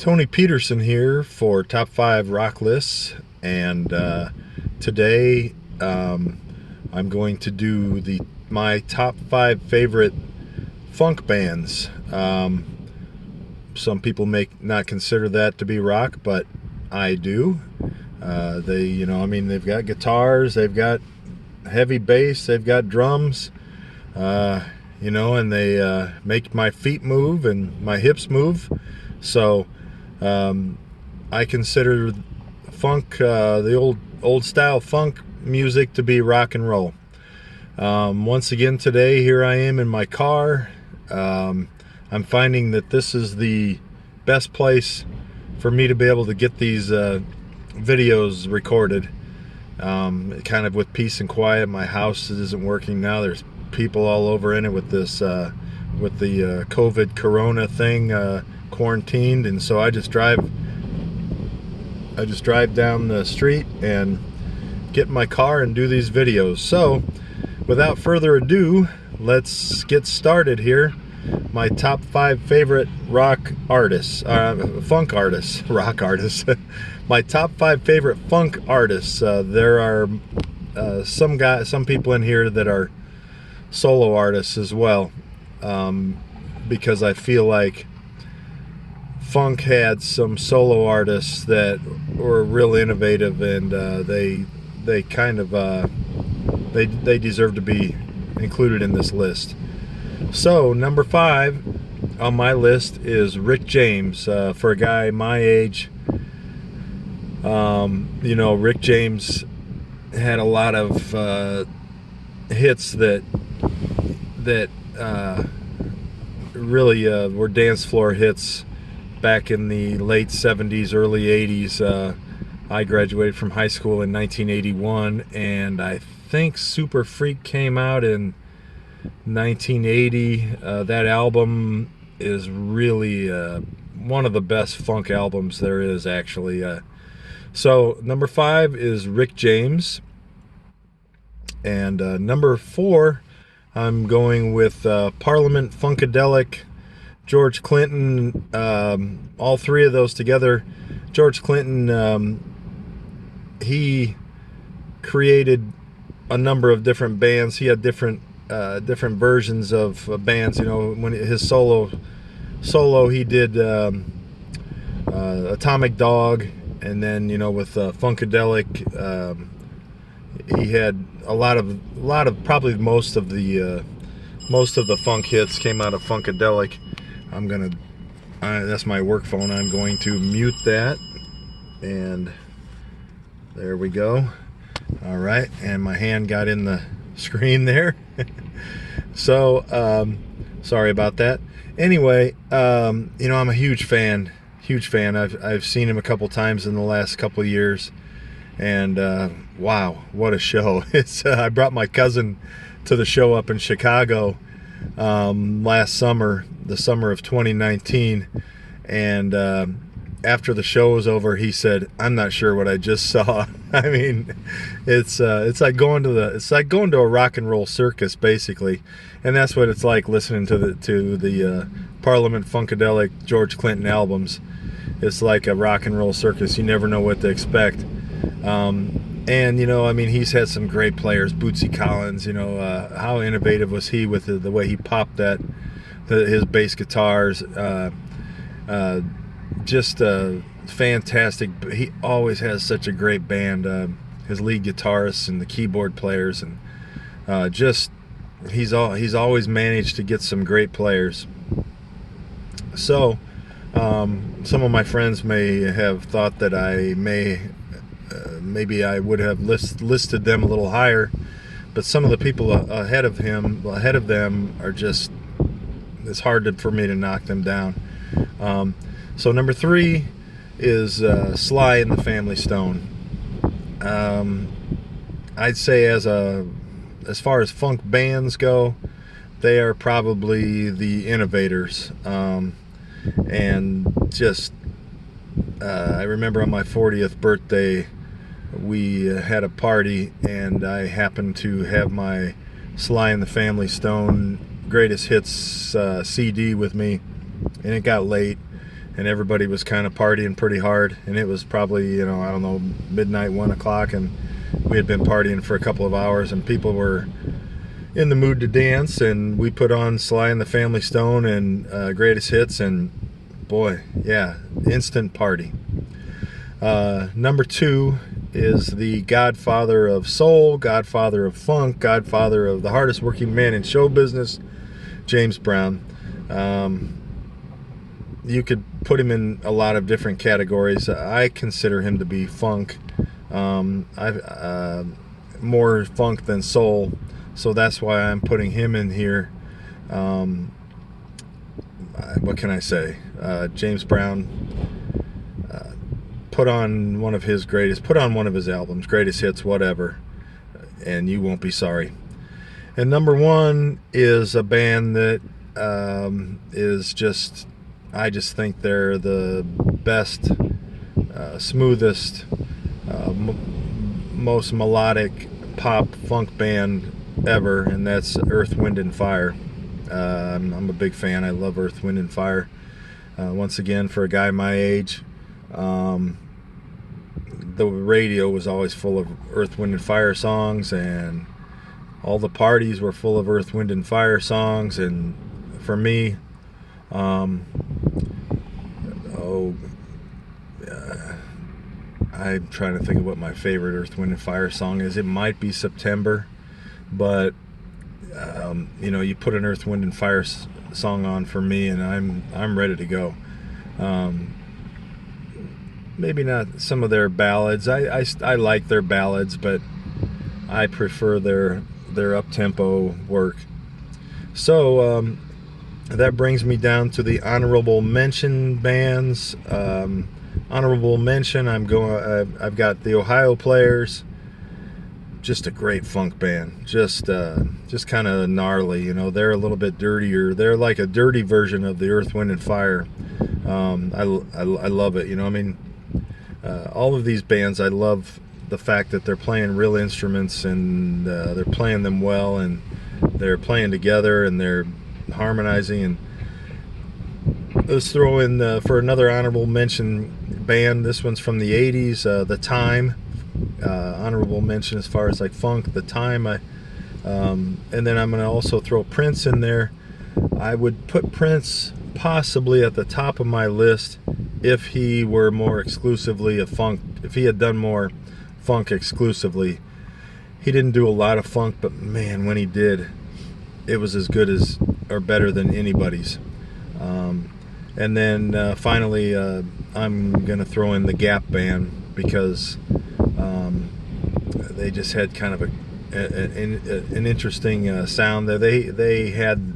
Tony Peterson here for Top 5 Rock Lists, and today I'm going to do my top 5 favorite funk bands. Some people may not consider that to be rock, but I do. They've got guitars, they've got heavy bass, they've got drums, and they make my feet move and my hips move. So I consider funk, the old style funk music, to be rock and roll. Once again today, here I am in my car. I'm finding that this is the best place for me to be able to get these videos recorded, kind of with peace and quiet. My house isn't working now. There's people all over in it with this with the COVID corona thing, quarantined, and so I just drive down the street and get in my car and do these videos. So without further ado, let's get started here. My top 5 favorite rock artists, funk artists, rock artists. My top 5 favorite funk artists. There are some people in here that are solo artists as well, because I feel like funk had some solo artists that were real innovative, and they kind of they deserve to be included in this list. So number 5 on my list is Rick James. For a guy my age, Rick James had a lot of hits that really were dance floor hits back in the late 70s, early 80s. I graduated from high school in 1981, and I think Super Freak came out in 1980. That album is really one of the best funk albums there is, actually. So number 5 is Rick James, and number 4 I'm going with Parliament Funkadelic, George Clinton. All three of those together. George Clinton, he created a number of different bands. He had different versions of bands. When his solo he did Atomic Dog, and then with Funkadelic, he had a lot of probably most of the funk hits came out of Funkadelic. That's my work phone. I'm going to mute that, and there we go. All right, and my hand got in the screen there. So sorry about that. Anyway, I'm a huge fan. I've seen him a couple times in the last couple years, and wow, what a show. I brought my cousin to the show up in Chicago last summer, the summer of 2019, and after the show was over, he said, "I'm not sure what I just saw." I mean, it's like going to a rock and roll circus, basically, and that's what it's like listening to the Parliament Funkadelic George Clinton albums. It's like a rock and roll circus. You never know what to expect. And he's had some great players. Bootsy Collins. How innovative was he with the way he popped his bass guitars? Just fantastic. He always has such a great band. His lead guitarists and the keyboard players, and he's always managed to get some great players. So some of my friends may have thought that maybe I would have listed them a little higher, but some of the people ahead of them are just, it's hard for me to knock them down. So number 3 is Sly and the Family Stone. I'd say as far as funk bands go, they are probably the innovators. And just I remember on my 40th birthday, we had a party, and I happened to have my Sly and the Family Stone Greatest Hits CD with me, and it got late, and everybody was kind of partying pretty hard, and it was probably, you know, I don't know, midnight, 1 o'clock, and we had been partying for a couple of hours, and people were in the mood to dance, and we put on Sly and the Family Stone and Greatest Hits, and boy, yeah, instant party. Number 2 is the godfather of soul, godfather of funk, godfather of the hardest working man in show business, James Brown. You could put him in a lot of different categories. I consider him to be funk. More funk than soul, so that's why I'm putting him in here. What can I say? James Brown, put on one of his albums, Greatest Hits, whatever, and you won't be sorry. And number 1 is a band that is just, I just think they're the best, smoothest, most melodic pop funk band ever, and that's Earth, Wind and Fire. I'm a big fan. I love Earth, Wind and Fire. Once again, for a guy my age, the radio was always full of Earth, Wind and Fire songs, and all the parties were full of Earth, Wind and Fire songs. And for me, I'm trying to think of what my favorite Earth, Wind and Fire song is. It might be September, but you know, you put an Earth, Wind and Fire song on for me, and I'm ready to go. Maybe not some of their ballads. I like their ballads, but I prefer their up-tempo work. So that brings me down to the honorable mention bands. Honorable mention, I've got the Ohio Players. Just a great funk band. Just kind of gnarly, you know. They're a little bit dirtier. They're like a dirty version of the Earth, Wind and Fire. I love it, you know. I mean, all of these bands, I love the fact that they're playing real instruments, and they're playing them well, and they're playing together, and they're harmonizing. And let's throw in for another honorable mention band. This one's from the 80s, The Time. Honorable mention as far as like funk, The Time. And then I'm going to also throw Prince in there. I would put Prince possibly at the top of my list if he were more exclusively a funk, if he had done more funk exclusively. He didn't do a lot of funk, but man, when he did, it was as good as or better than anybody's. And then finally, I'm gonna throw in the Gap Band, because they just had kind of an interesting sound there. They had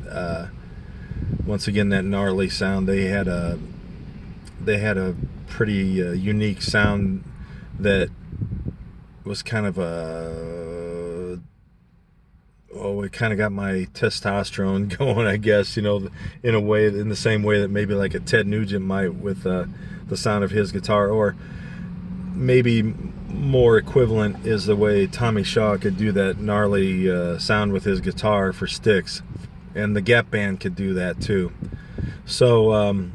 once again that gnarly sound. They had a pretty unique sound that was kind of it kind of got my testosterone going, I guess, you know, in a way, in the same way that maybe like a Ted Nugent might with the sound of his guitar, or maybe more equivalent is the way Tommy Shaw could do that gnarly sound with his guitar for Styx, and the Gap Band could do that too. So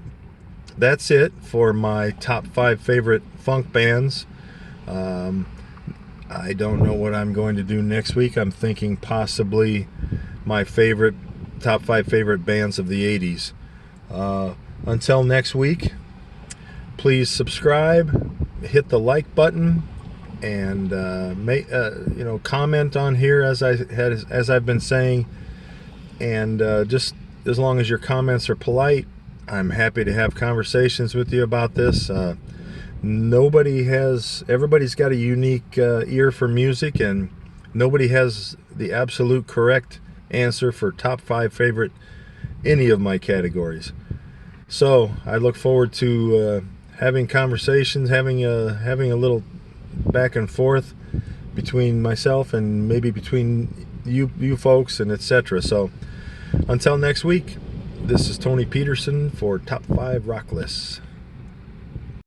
that's it for my top 5 favorite funk bands. I don't know what I'm going to do next week. I'm thinking possibly my top 5 favorite bands of the 80s. Until next week, please subscribe, hit the like button, and comment on here as I've been saying. And just as long as your comments are polite, I'm happy to have conversations with you about this. Everybody's got a unique ear for music, and nobody has the absolute correct answer for top 5 favorite any of my categories. So I look forward to having conversations, having a little back and forth between myself and maybe between you folks, and etc. So until next week, this is Tony Peterson for Top 5 Rock Lists.